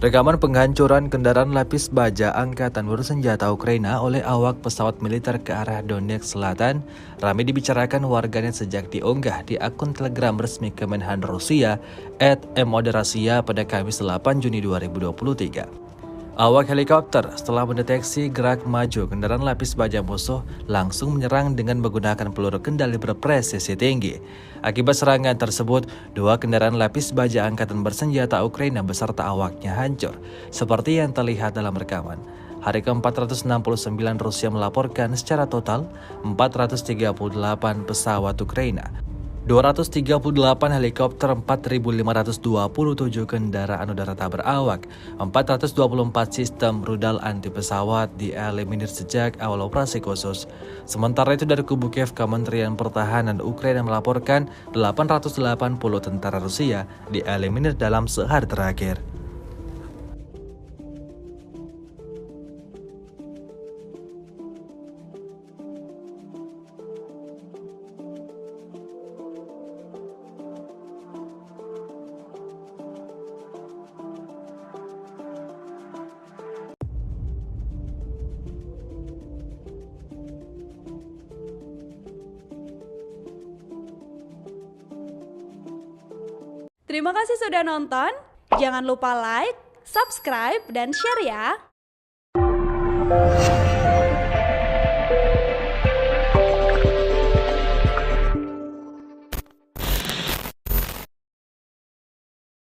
Rekaman penghancuran kendaraan lapis baja angkatan bersenjata Ukraina oleh awak pesawat militer ke arah Donetsk Selatan ramai dibicarakan warganet sejak diunggah di akun Telegram resmi Kemenhan Rusia @MODerasia pada Kamis 8 Juni 2023. Awak helikopter setelah mendeteksi gerak maju kendaraan lapis baja musuh langsung menyerang dengan menggunakan peluru kendali berpresisi tinggi. Akibat serangan tersebut, dua kendaraan lapis baja angkatan bersenjata Ukraina beserta awaknya hancur, seperti yang terlihat dalam rekaman. Hari ke-469 Rusia melaporkan secara total 438 pesawat Ukraina, 238 helikopter, 4.527 kendaraan udara tak berawak, 424 sistem rudal anti pesawat dieliminir sejak awal operasi khusus. Sementara itu dari kubu Kiev, Kementerian Pertahanan Ukraina melaporkan 880 tentara Rusia dieliminir dalam sehari terakhir. Terima kasih sudah nonton. Jangan lupa like, subscribe, dan share ya.